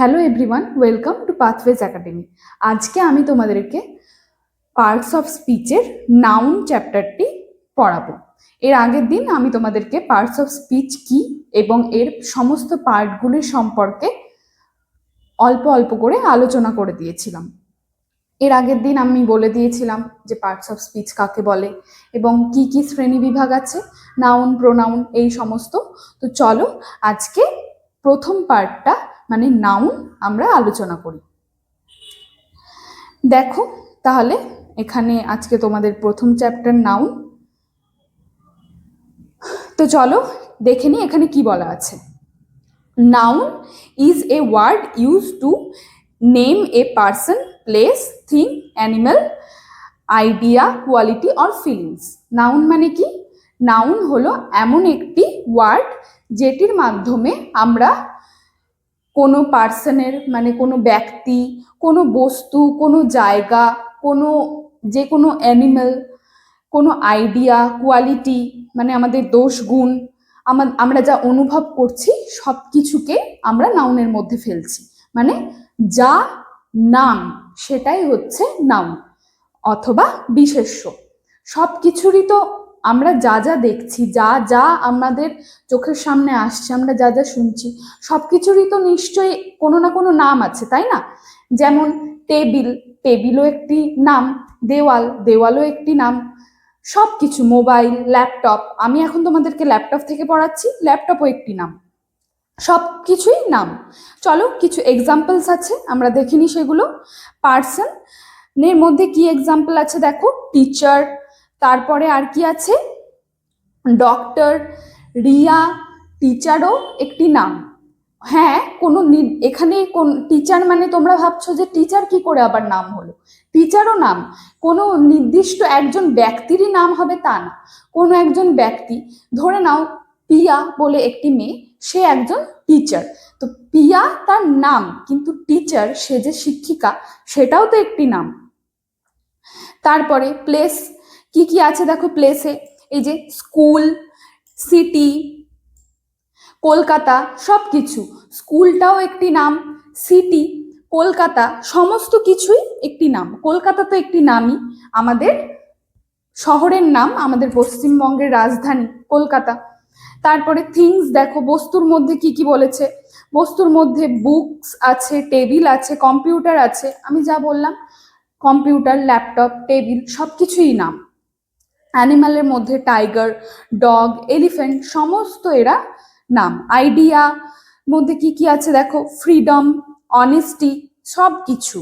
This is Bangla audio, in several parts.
Hello everyone, welcome to pathways academy. আজকে আমি তোমাদেরকে পার্টস অফ স্পিচের নাউন চ্যাপ্টারটি পড়াবো। এর আগের দিন আমি তোমাদেরকে পার্টস অফ স্পিচ কি এবং এর সমস্ত পার্টগুলির সম্পর্কে অল্প অল্প করে আলোচনা করে দিয়েছিলাম। এর আগের দিন আমি বলে দিয়েছিলাম যে পার্টস অফ স্পিচ কাকে বলে এবং কি কি শ্রেণী বিভাগ আছে, নাউন, প্রোনাউন, এই সমস্ত। তো চলো আজকে প্রথম পার্টটা মানে নাউন আমরা আলোচনা করি। দেখো তাহলে এখানে আজকে তোমাদের প্রথম চ্যাপ্টার নাউন। তো চলো দেখে নি এখানে কি বলা আছে। Noun is a word use to name a person, place, thing, animal, idea, quality or feelings. Noun মানে কি? নাউন হলো এমন একটি ওয়ার্ড যেটির মাধ্যমে আমরা কোনো পার্সনের মানে কোনো ব্যক্তি, কোনো বস্তু, কোনো জায়গা, যে কোনো অ্যানিমেল, কোনো আইডিয়া, কোয়ালিটি মানে আমাদের দোষ গুণ, আমরা যা অনুভব করছি সব কিছুকে আমরা নাউনের মধ্যে ফেলছি। মানে যা নাম সেটাই হচ্ছে নাউন অথবা বিশেষ্য। সব কিছুরই তো আমরা যা যা দেখছি, যা যা আমাদের চোখের সামনে আসছে, আমরা যা যা শুনছি, সব কিছুরই তো নিশ্চয়ই কোনো না কোনো নাম আছে, তাই না? যেমন টেবিল, টেবিলও একটি নাম, দেওয়াল, দেওয়ালও একটি নাম, সব কিছু, মোবাইল, ল্যাপটপ, আমি এখন তোমাদেরকে ল্যাপটপ থেকে পড়াচ্ছি, ল্যাপটপও একটি নাম, সব কিছুই নাম। চলো কিছু এক্সাম্পলস আছে, আমরা দেখিনি সেগুলো। পার্সন এর মধ্যে কি এক্সাম্পল আছে দেখো, টিচার, তারপরে আর কি আছে, ডক্টর, রিয়া, টিচারও একটি নাম। হ্যাঁ, এখানে কোন টিচার মানে তোমরা ভাবছো যে টিচার কি করে আবার নাম হলো? টিচারও নাম, কোনো নির্দিষ্ট একজন ব্যক্তিরই নাম হবে তা না। কোনো একজন ব্যক্তি, ধরে নাও পিয়া বলে একটি মেয়ে, সে একজন টিচার, তো পিয়া তার নাম, কিন্তু টিচার সে যে শিক্ষিকা সেটাও তো একটি নাম। তারপরে প্লেস, কি কি আছে দেখো প্লেসে, এই যে স্কুল, সিটি, কলকাতা, সব কিছু, স্কুলটাও একটি নাম, সিটি, কলকাতা, সমস্ত কিছুই একটি নাম। কলকাতা তো একটি নামই, আমাদের শহরের নাম, আমাদের পশ্চিমবঙ্গের রাজধানী কলকাতা। তারপরে থিংস, দেখো বস্তুর মধ্যে কি কি বলেছে, বস্তুর মধ্যে বুকস আছে, টেবিল আছে, কম্পিউটার আছে, আমি যা বললাম, কম্পিউটার, ল্যাপটপ, টেবিল, সবকিছুই নাম। অ্যানিমালের মধ্যে টাইগার, ডগ, এলিফ্যান্ট, সমস্ত এরা নাম। আইডিয়া মধ্যে কি কি আছে দেখো, ফ্রিডম, অনেস্টি, সব কিছু।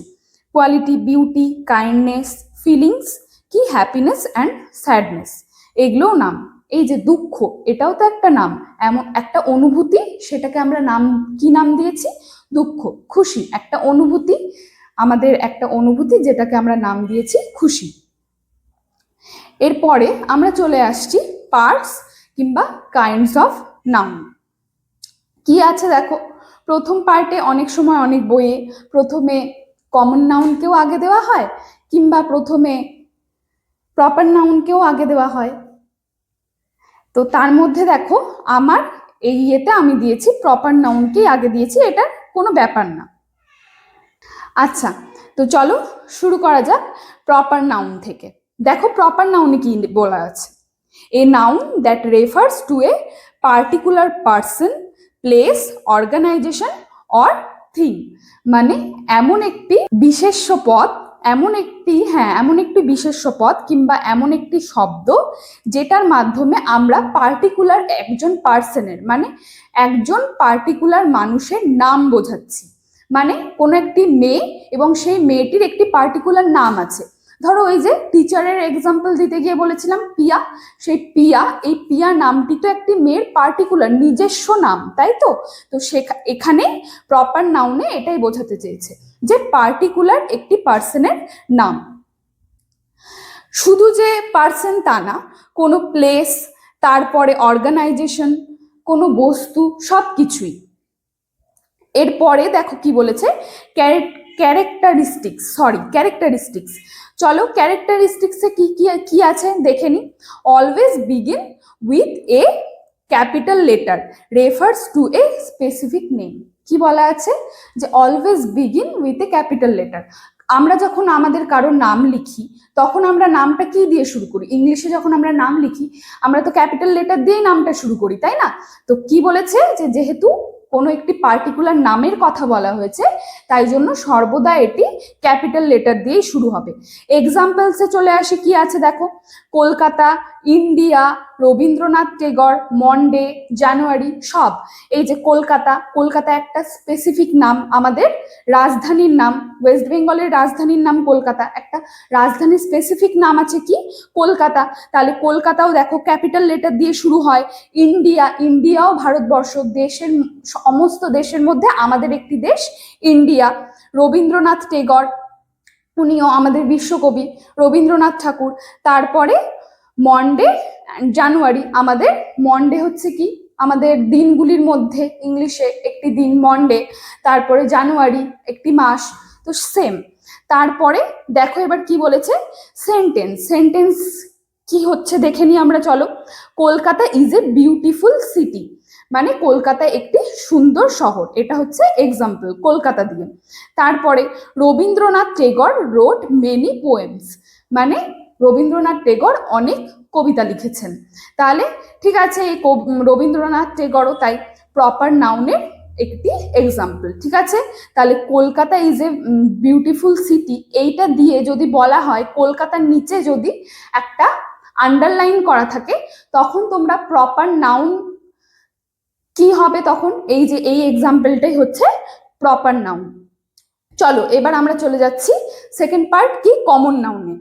কোয়ালিটি, বিউটি, কাইন্ডনেস, ফিলিংস, কি হ্যাপিনেস অ্যান্ড স্যাডনেস, এগুলোও নাম। এই যে দুঃখ, এটাও তো একটা নাম, এমন একটা অনুভূতি, সেটাকে আমরা নাম, কি নাম দিয়েছি? দুঃখ। খুশি, একটা অনুভূতি, আমাদের একটা অনুভূতি যেটাকে আমরা নাম দিয়েছি খুশি। এরপরে আমরা চলে আসছি পার্টস কিংবা কাইন্ডস অফ নাউন। কি আছে দেখো, প্রথম পার্টে অনেক সময় অনেক বইয়ে প্রথমে কমন নাউনকেও আগে দেওয়া হয়, কিংবা প্রথমে প্রপার নাউনকেও আগে দেওয়া হয়। তো তার মধ্যে দেখো আমার এই ইয়েতে আমি দিয়েছি প্রপার নাউনকেই আগে দিয়েছি, এটা কোনো ব্যাপার না। আচ্ছা, তো চলো শুরু করা যাক প্রপার নাউন থেকে। দেখো প্রপার নাউনে কি বলা আছে, a noun that refers to a particular person, place, organisation or thing. মানে এমন একটি বিশেষ্য পদ, এমন একটি বিশেষ্য পদ কিংবা এমন একটি শব্দ যেটার মাধ্যমে আমরা পার্টিকুলার একজন পার্সনের মানে একজন পার্টিকুলার মানুষের নাম বোঝাচ্ছি। মানে কোনো একটি মেয়ে এবং সেই মেয়েটির একটি পার্টিকুলার নাম আছে। ধরো ওই যে টিচারের এক্সাম্পল দিতে গিয়ে বলেছিলাম পিয়া, সেই পিয়া, এই পিয়া নামটি তো একটি মেয়ের পার্টিকুলার নিজস্ব নাম, তাই তো? তো এখানে প্রপার নাউনে এটাই বোঝাতে চেয়েছে যে পার্টিকুলার একটি পার্সনের নাম। শুধু যে পার্সন তা না, কোনো প্লেস, তারপরে অর্গানাইজেশন, কোনো বস্তু, সব কিছুই। এরপরে দেখো কি বলেছে, ক্যারেক্টারিস্টিক্স। চলো ক্যারেক্টারিস্টিক্সে কি কি কি আছে দেখে নি। Always begin with a capital letter, refers to a specific name. কি বলা আছে যে always begin with a capital letter. আমরা যখন আমাদের কারোর নাম লিখি তখন আমরা নামটা কি দিয়ে শুরু করি? ইংলিশে যখন আমরা নাম লিখি আমরা তো ক্যাপিটাল লেটার দিয়েই নামটা শুরু করি, তাই না? তো কি বলেছে যে যেহেতু কোনো একটি পার্টিকুলার নামের কথা বলা হয়েছে তাই জন্য সর্বদা এটি ক্যাপিটাল লেটার দিয়েই শুরু হবে। এক্সাম্পলসে চলে আসি, কি আছে দেখো, কলকাতা, ইন্ডিয়া, রবীন্দ্রনাথ টেগর, মন্ডে, জানুয়ারি, সব। এই যে কলকাতা, কলকাতা একটা স্পেসিফিক নাম, আমাদের রাজধানীর নাম, ওয়েস্ট বেঙ্গলের রাজধানীর নাম কলকাতা, একটা রাজধানীর স্পেসিফিক নাম আছে কি কলকাতা, তাহলে কলকাতাও দেখো ক্যাপিটাল লেটার দিয়ে শুরু হয়। ইন্ডিয়া, ইন্ডিয়াও ভারতবর্ষ, দেশের সমস্ত দেশের মধ্যে আমাদের একটি দেশ ইন্ডিয়া। রবীন্দ্রনাথ টেগর, উনিও আমাদের বিশ্বকবি রবীন্দ্রনাথ ঠাকুর। তারপরে মন্ডে, জানুয়ারি, আমাদের মন্ডে হচ্ছে কি আমাদের দিনগুলির মধ্যে ইংলিশে একটি দিন মন্ডে। তারপরে জানুয়ারি একটি মাস, তো সেম। তারপরে দেখো এবার কি বলেছে, সেন্টেন্স। সেন্টেন্স কি হচ্ছে দেখে নিই আমরা, চলো। Kolkata is a beautiful city, মানে কলকাতা একটি সুন্দর শহর, এটা হচ্ছে এক্সাম্পল কলকাতা দিয়ে। তারপরে রবীন্দ্রনাথ টেগর রোট মেনি পোয়েমস, মানে রবীন্দ্রনাথ টেগর অনেক কবিতা লিখেছেন। তাহলে ঠিক আছে, এই রবীন্দ্রনাথ টেগরও তাই প্রপার নাউনের একটি এক্সাম্পল, ঠিক আছে। তাহলে Kolkata is a beautiful city, এইটা দিয়ে যদি বলা হয়, কলকাতার নিচে যদি একটা আন্ডারলাইন করা থাকে তখন তোমরা প্রপার নাউন কি হবে তখন, এই যে এই এক্সাম্পলটাই হচ্ছে প্রপার নাউন। চলো এবার আমরা চলে যাচ্ছি সেকেন্ড পার্ট, কি কমন নাউনে।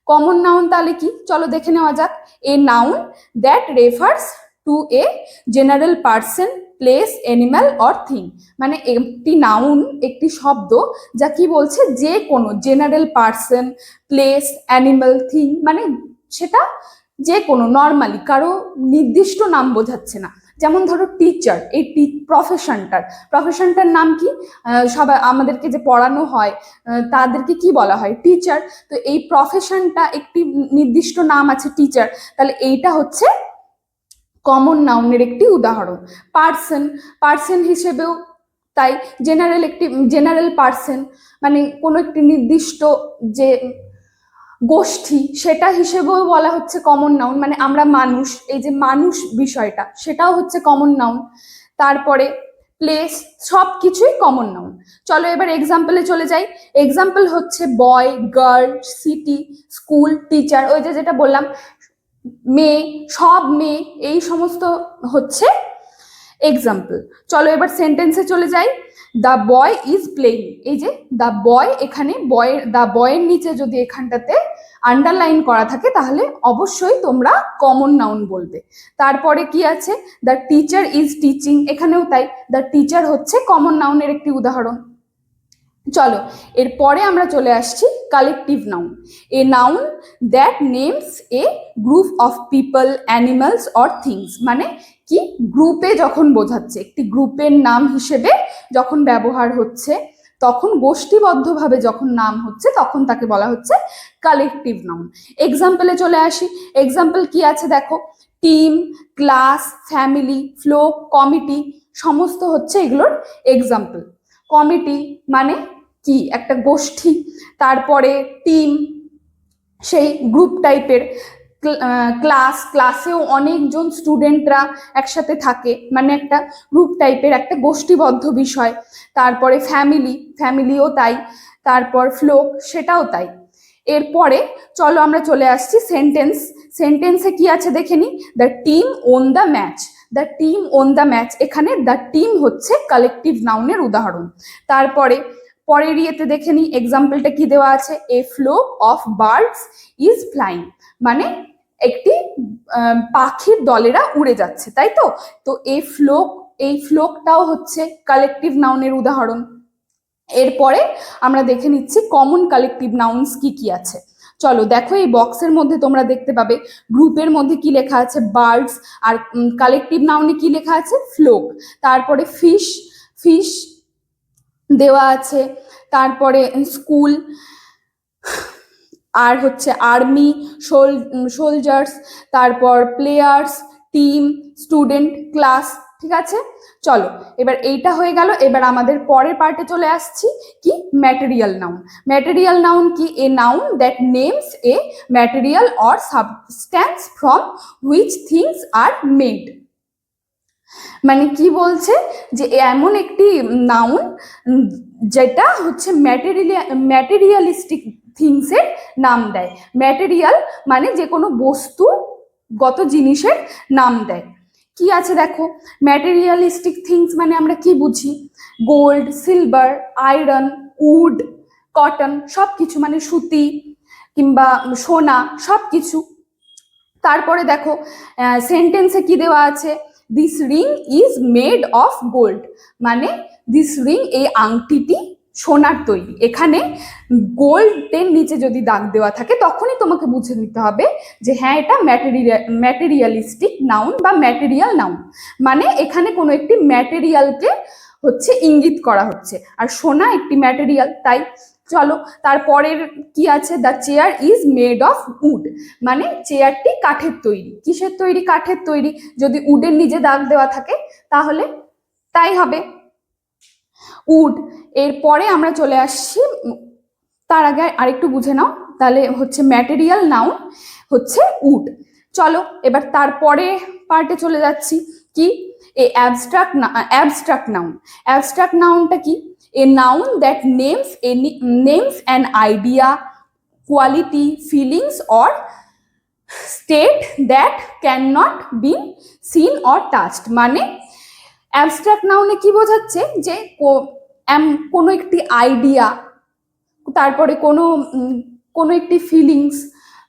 কমন নাউন তাহলে কি, চলো দেখে নেওয়া যাক। এ noun that refers to a general person, place, animal or thing, মানে একটি নাউন, একটি শব্দ যা কি বলছে, যে কোনো general person, place, animal, thing, মানে সেটা যে কোনো নর্মালি কারো নির্দিষ্ট নাম বোঝাচ্ছে না। যেমন ধরো টিচার, এই প্রফেশনটার নাম কি, সবাই আমাদেরকে যে পড়ানো হয় তাদেরকে কি বলা হয়, টিচার। তো এই প্রফেশনটা একটি নির্দিষ্ট নাম আছে টিচার, তাহলে এইটা হচ্ছে কমন নাউনের একটি উদাহরণ। পার্সন হিসেবেও তাই, জেনারেল পার্সন মানে কোনো একটি নির্দিষ্ট যে গোষ্ঠী সেটা হিসেবেও বলা হচ্ছে কমন নাউন, মানে আমরা মানুষ, এই যে মানুষ বিষয়টা সেটাও হচ্ছে কমন নাউন। তারপরে প্লেস, সব কিছুই কমন নাউন। চলো এবার এক্সাম্পলে চলে যাই। এক্সাম্পল হচ্ছে বয়, গার্ল, সিটি, স্কুল, টিচার, ওই যে যেটা বললাম মেয়ে, সব মেয়ে, এই সমস্ত হচ্ছে এক্সাম্পল। চলো এবার সেন্টেন্সে চলে যাই। দ্য বয় ইজ প্লেইং, এই যে দ্য বয়, এখানে দ্য বয়ের নিচে যদি এখানটাতে আন্ডারলাইন করা থাকে তাহলে অবশ্যই তোমরা কমন নাউন বলবে। তারপরে কি আছে, দ্য টিচার ইজ টিচিং, এখানেও তাই, দ্য টিচার হচ্ছে কমন নাউনের একটি উদাহরণ। চলো এরপরে আমরা চলে আসছি collective noun. A noun that names A group of people, animals or things, মানে কি গ্রুপে যখন বোঝাচ্ছে, একটি গ্রুপের নাম হিসেবে যখন ব্যবহার হচ্ছে, তখন গোষ্ঠীবদ্ধভাবে যখন নাম হচ্ছে তখন তাকে বলা হচ্ছে কালেকটিভ নাউন। এক্সাম্পলে চলে আসি। এক্সাম্পল কি আছে দেখো, team, class, family, flock, committee, সমস্ত হচ্ছে এগুলোর এক্সাম্পল। কমিটি মানে কি একটা গোষ্ঠী, তারপরে টিম সেই গ্রুপ টাইপের, ক্লাসেও অনেকজন স্টুডেন্টরা একসাথে থাকে, মানে একটা গ্রুপ টাইপের, একটা গোষ্ঠীবদ্ধ বিষয়। তারপরে ফ্যামিলিও তাই, তারপর ফ্লোক সেটাও তাই। এরপরে চলো আমরা চলে আসছি সেন্টেন্সে কি আছে দেখে নি। The team won the match, the team won the match, এখানে দ্য টিম হচ্ছে কালেকটিভ নাউনের উদাহরণ। তারপরে পরের ইয়েতে দেখে নি এক্সাম্পলটা কি দেওয়া আছে, a flock of birds is flying, মানে একটি পাখির দলেরা উড়ে যাচ্ছে, তাই তো। তো এই ফ্লোকটাও হচ্ছে কালেকটিভ নাউনের উদাহরণ। এরপরে আমরা দেখে নিচ্ছি কমন কালেকটিভ নাউন্স কি কি আছে। চলো দেখো, এই বক্সের মধ্যে তোমরা দেখতে পাবে গ্রুপের মধ্যে কি লেখা আছে, বার্ডস, আর কালেকটিভ নাউনে কি লেখা আছে, ফ্লোক। তারপরে ফিশ দেওয়া আছে, তারপরে স্কুল, আর হচ্ছে আর্মি, সোলজার্স, তারপর প্লেয়ার্স, টিম, স্টুডেন্ট, ক্লাস, ঠিক আছে, চলো এবার এইটা হয়ে গেল। এবার আমাদের পরের পার্টে চলে আসছি, কি ম্যাটেরিয়াল নাউন। ম্যাটেরিয়াল নাউন কি? A noun that names a material or substance from which things are made. মানে কি বলছে, যে এমন একটি নাউন যেটা হচ্ছে ম্যাটেরিয়ালিস্টিক থিংসের নাম দেয়। ম্যাটেরিয়াল মানে যে কোনো বস্তুগত জিনিসের নাম দেয়। কি আছে দেখো, ম্যাটেরিয়ালিস্টিক থিংস মানে আমরা কি বুঝি? Gold, silver, iron, wood, cotton, সব কিছু, মানে সুতি কিংবা সোনা, সব কিছু। তারপরে দেখো সেন্টেন্সে কি দেওয়া আছে, this ring is made of gold, মানে দিস রিং, এই আংটিটি সোনার তৈরি। এখানে গোল্ডের নিচে যদি দাগ দেওয়া থাকে তখনই তোমাকে বুঝে নিতে হবে যে হ্যাঁ এটা ম্যাটেরিয়ালিস্টিক নাউন বা ম্যাটেরিয়াল নাউন, মানে এখানে কোনো একটি ম্যাটেরিয়ালকে হচ্ছে ইঙ্গিত করা হচ্ছে, আর সোনা একটি ম্যাটেরিয়াল, তাই। চলো তারপরের কি আছে, the chair is made of wood, মানে চেয়ারটি কাঠের তৈরি। কিসের তৈরি? কাঠের তৈরি। যদি উডের নিচে দাগ দেওয়া থাকে তাহলে তাই হবে উড। এরপরে আমরা চলে আসছি, তার আগে আরেকটু বুঝে নাও, তাহলে হচ্ছে ম্যাটেরিয়াল নাউন হচ্ছে উড। চলো এবার তারপরে পার্টে চলে যাচ্ছি, কি? এ অ্যাবস্ট্রাক্ট নাউন। অ্যাবস্ট্রাক্ট নাউনটা কি? A noun that names an idea, quality, feelings or state that can not be seen or touched. মানে অ্যাবস্ট্রাক্ট নাউনে কি বোঝাচ্ছে, যে কোনো একটি আইডিয়া, তারপরে কোনো একটি ফিলিংস,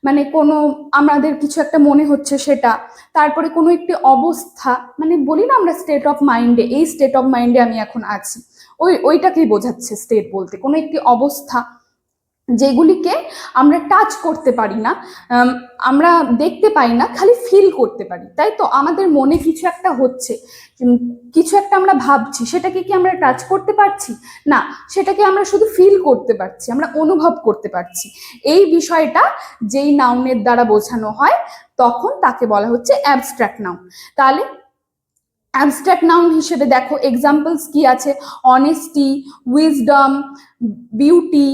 মানে কোনো আমাদের কিছু একটা মনে হচ্ছে সেটা, তারপরে কোনো একটি অবস্থা, মানে বলি না আমরা স্টেট অফ মাইন্ডে, এই স্টেট অফ মাইন্ডে আমি এখন আছি, ওইটাকেই বোঝাচ্ছে স্টেট বলতে। কোনো একটি অবস্থা যেগুলিকে আমরা টাচ করতে পারি না, আমরা দেখতে পাই না, খালি ফিল করতে পারি, তাই তো। আমাদের মনে কিছু একটা হচ্ছে, কিছু একটা আমরা ভাবছি, সেটাকে কি আমরা টাচ করতে পারছি না, সেটাকে আমরা শুধু ফিল করতে পারছি, আমরা অনুভব করতে পারছি। এই বিষয়টা যেই নাউনের দ্বারা বোঝানো হয় তখন তাকে বলা হচ্ছে অ্যাবস্ট্রাক্ট নাউন। তাহলে অ্যাবস্ট্রাক্ট নাউন হিসেবে দেখো এক্সাম্পলস কি আছে, অনেস্টি, উইজডম, বিউটি,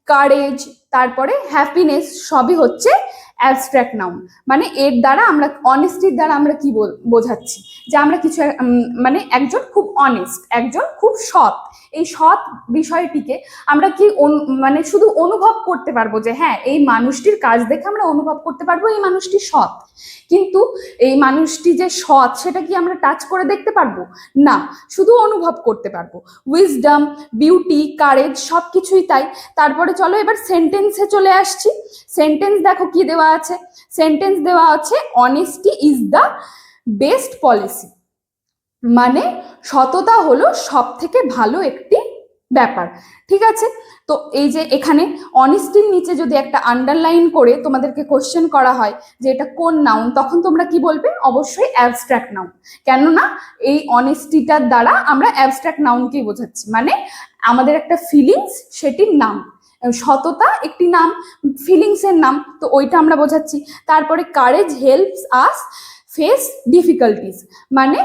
কারেজ, তারপরে হ্যাপিনেস, সবই হচ্ছে অ্যাবস্ট্রাক্ট নাউন। মানে এর দ্বারা আমরা, অনেস্টির দ্বারা আমরা কি বোঝাচ্ছি, যে আমরা কিছু মানে একজন খুব অনেস্ট, একজন খুব সৎ, এই সৎ বিষয়টিকে আমরা কি মানে শুধু অনুভব করতে পারবো, যে হ্যাঁ এই মানুষটির কাজ দেখে আমরা অনুভব করতে পারবো এই মানুষটি সৎ, কিন্তু এই মানুষটি যে সৎ সেটা কি আমরা টাচ করে দেখতে পারবো না, শুধু অনুভব করতে পারবো। উইজডম, বিউটি, কারেজ, সব কিছুই তাই। তারপরে চলো এবার সেন্টেন্সে চলে আসছি। সেন্টেন্স দেখো কি দেওয়া আছে, সেন্টেন্স দেওয়া আছে honesty is the best policy, মানে সততা হলো সব থেকে ভালো একটি ব্যাপার। ঠিক আছে, তো এই যে এখানে অনেস্টির নিচে যদি একটা আন্ডারলাইন করে তোমাদেরকে কোশ্চেন করা হয় যে এটা কোন নাউন, তখন তোমরা কি বলবে? অবশ্যই অ্যাবস্ট্রাক্ট নাউন। কেননা এই অনেস্টিটার দ্বারা আমরা অ্যাবস্ট্রাক্ট নাউনকেই বোঝাচ্ছি, মানে আমাদের একটা ফিলিংস সেটির নাম, সততা একটি নাম, ফিলিংসের নাম, তো ওইটা আমরা বোঝাচ্ছি। তারপরে courage helps us face difficulties, মানে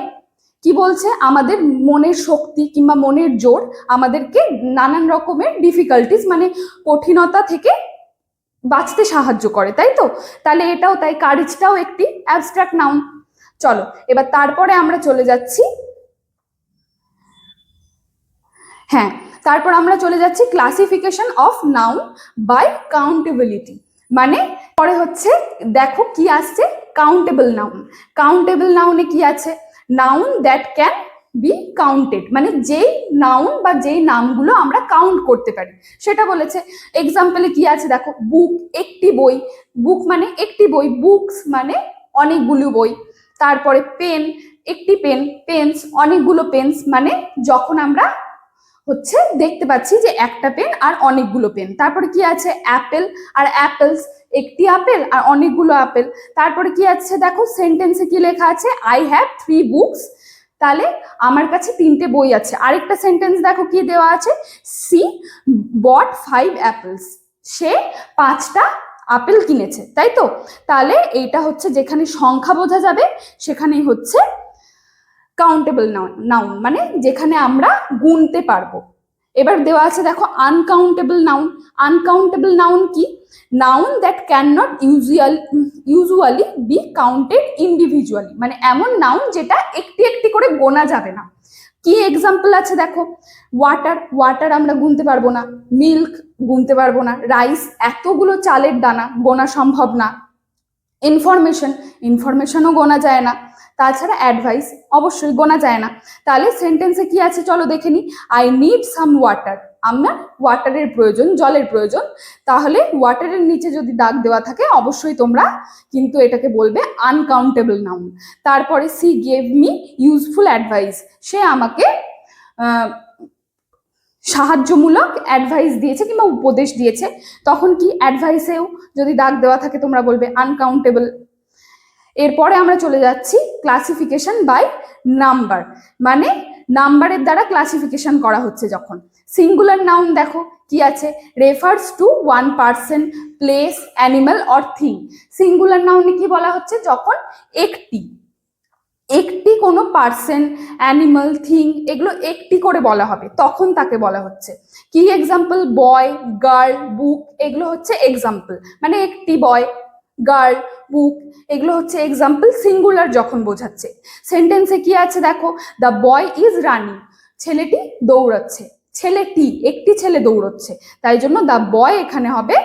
কি বলছে, আমাদের মনের শক্তি কিংবা মনের জোর আমাদেরকে নানান রকমের ডিফিকাল্টিস, মানে কঠিনতা থেকে বাঁচতে সাহায্য করে, তাই তো। তাহলে এটাও তাই, কারেজটাও একটি অ্যাবস্ট্রাক্ট নাউন। চলো এবার তারপরে আমরা চলে যাচ্ছি, হ্যাঁ তারপর আমরা চলে যাচ্ছি ক্লাসিফিকেশন অফ নাউন বাই কাউন্টেবিলিটি। মানে পরে হচ্ছে দেখো কি আসছে, কাউন্টেবল নাউন। কাউন্টেবল নাউনে কি আছে, noun that can be counted, মানে যেই নাউন বা যেই নামগুলো আমরা কাউন্ট করতে পারি সেটা বলেছে। এক্সাম্পলে কি আছে দেখো, বুক একটি বই, বুক মানে একটি বই, বুকস মানে অনেকগুলো বই। তারপরে পেন একটি পেন, পেন্স অনেকগুলো পেন্স, মানে যখন আমরা হচ্ছে দেখতে পাচ্ছি যে একটা পেন আর অনেকগুলো পেন। তারপরে কি আছে, অ্যাপেল আর অ্যাপেলস, একটি আপেল আর অনেকগুলো আপেল। তারপরে কি আছে দেখো, সেন্টেন্সে কি লেখা আছে, আই হ্যাভ 3 বুকস, তাহলে আমার কাছে 3টে বই আছে। আরেকটা সেন্টেন্স দেখো কি দেওয়া আছে, সি বট 5 অ্যাপেলস, সে 5টা আপেল কিনেছে, তাই তো। তাহলে এইটা হচ্ছে যেখানে সংখ্যা বোঝা যাবে সেখানেই হচ্ছে কাউন্টেবল নাউন মানে যেখানে আমরা গুনতে পারবো। এবার দেওয়া আছে দেখো আনকাউন্টেবল নাউন। আনকাউন্টেবল নাউন কি? Noun that can not usually be counted individually, মানে এমন নাউন যেটা একটি একটি করে গোনা যাবে না। কি এক্সাম্পল আছে দেখো, ওয়াটার, ওয়াটার আমরা গুনতে পারবো না। মিল্ক গুনতে পারবো না। রাইস, এতগুলো চালের দানা গোনা সম্ভব না। ইনফরমেশন, ইনফরমেশনও গোনা যায় না। তাছাড়া অ্যাডভাইস অবশ্যই গোনা যায় না। তাহলে সেন্টেন্সে কি আছে চলো দেখে নি। আই নিড সাম ওয়াটার, আমার ওয়াটারের প্রয়োজন, জলের প্রয়োজন। তাহলে ওয়াটারের নিচে যদি দাগ দেওয়া থাকে অবশ্যই তোমরা কিন্তু এটাকে বলবে আনকাউন্টেবল নাউন। তারপরে she gave me useful advice, সে আমাকে সাহায্যমূলক অ্যাডভাইস দিয়েছে কিংবা উপদেশ দিয়েছে, তখন কি অ্যাডভাইসেও যদি দাগ দেওয়া থাকে তোমরা বলবে আনকাউন্টেবল। এরপরে আমরা চলে যাচ্ছি ক্লাসিফিকেশন বাই নাম্বার, মানে নাম্বারের দ্বারা ক্লাসিফিকেশন করা হচ্ছে যখন। সিঙ্গুলার নাউন দেখো কি আছে, refers to one person, place, animal or thing. Singular নাউনে কি বলা হচ্ছে, যখন একটি একটি কোনো পার্সন, অ্যানিমাল, থিং এগুলো একটি করে বলা হবে তখন তাকে বলা হচ্ছে। কি এক্সাম্পল, বয়, গার্ল, বুক, এগুলো হচ্ছে এক্সাম্পল, মানে একটি বয়, গার্ল, বুক এগুলো হচ্ছে এক্সাম্পল সিঙ্গুলার যখন বোঝাচ্ছে। সেন্টেন্সে কি আছে দেখো, দ্য বয় ইজ রানিং, ছেলেটি দৌড়াচ্ছে, ছেলেটি একটি ছেলে দৌড়চ্ছে, তাই জন্য দ্য বয় এখানে হবে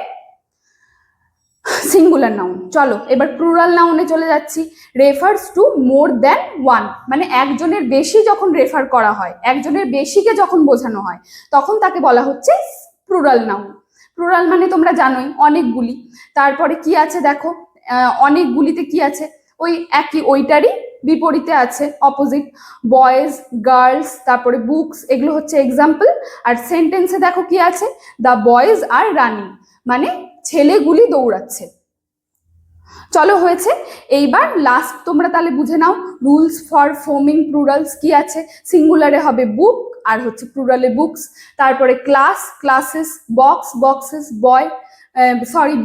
সিঙ্গুলার নাউন। চলো এবার প্লুরাল নাউনে চলে যাচ্ছি। Refers to more than one, মানে একজনের বেশি যখন রেফার করা হয়, একজনের বেশিকে যখন বোঝানো হয় তখন তাকে বলা হচ্ছে প্লুরাল নাউন। প্লুরাল মানে তোমরা জানোই অনেকগুলি। তারপরে কি আছে দেখো, অনেকগুলিতে কি আছে, ওই একই ওইটারই বিপরীতে আছে অপোজিট, বয়েজ, গার্লস, তারপরে বুকস এগুলো হচ্ছে এক্সাম্পল। আর সেন্টেন্সে দেখো কি আছে, দ্য বয়েজ আর রানিং, মানে ছেলেগুলি দৌড়াচ্ছে। চলো হয়েছে। এইবার লাস্ট তোমরা তাহলে বুঝে নাও রুলস ফর ফর্মিং প্লুরালস কি আছে। সিঙ্গুলারে হবে বুক আর হচ্ছে প্লুরালে বুকস। তারপরে ক্লাস, ক্লাসেস, বক্স, বক্সেস, বয়,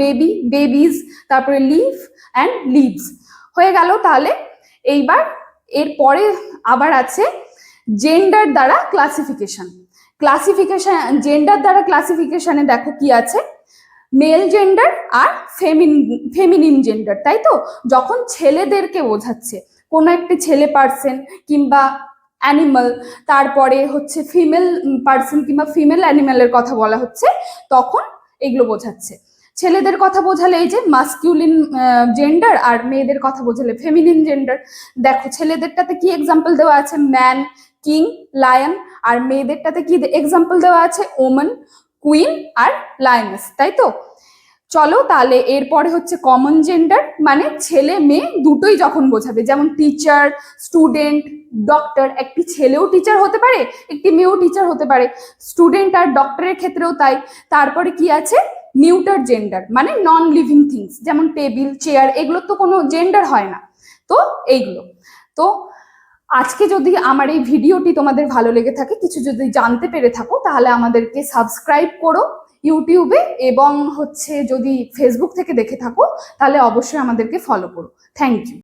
বেবি, বেবিজ, তারপরে লিভ অ্যান্ড লিভস। হয়ে গেল। তাহলে এইবার এরপরে আবার আছে জেন্ডার দ্বারা ক্লাসিফিকেশন। জেন্ডার দ্বারা ক্লাসিফিকেশনে দেখো কি আছে, মেল জেন্ডার আর ফেমিনিন জেন্ডার, তাই তো? যখন ছেলেদেরকে বোঝাচ্ছে, কোনো একটি ছেলে পার্সন কিংবা অ্যানিমাল, তারপরে হচ্ছে ফিমেল পার্সন কিংবা ফিমেল অ্যানিমালের কথা বলা হচ্ছে, তখন এগুলো বোঝাচ্ছে। ছেলেদের কথা বোঝালে এই যে মাস্কিউলিন জেন্ডার, আর মেয়েদের কথা বোঝালে ফেমিনিন জেন্ডার। দেখো ছেলেদেরটাতে কি এক্সাম্পল দেওয়া আছে, ম্যান, কিং, লায়ন, আর মেয়েদেরটাতে কি এক্সাম্পল দেওয়া আছে, ওম্যান, কুইন আর লায়নেস, তাই তো? চলো তাহলে এরপরে হচ্ছে কমন জেন্ডার, মানে ছেলে মেয়ে দুটোই যখন বোঝাবে, যেমন টিচার, স্টুডেন্ট, ডক্টর, একটি ছেলেও টিচার হতে পারে, একটি মেয়েও টিচার হতে পারে, স্টুডেন্ট আর ডক্টরের ক্ষেত্রেও তাই। তারপরে কি আছে, নিউটার জেন্ডার, মানে নন লিভিং থিংস, যেমন টেবিল, চেয়ার, এগুলো তো কোনো জেন্ডার হয় না। তো এইগুলো তো আজকে যদি আমার এই ভিডিওটি তোমাদের ভালো লেগে থাকে, কিছু যদি জানতে পেরে থাকো, তাহলে আমাদেরকে সাবস্ক্রাইব করো ইউটিউবে, এবং হচ্ছে যদি ফেসবুক থেকে দেখে থাকো তাহলে অবশ্যই আমাদেরকে ফলো করো। Thank you.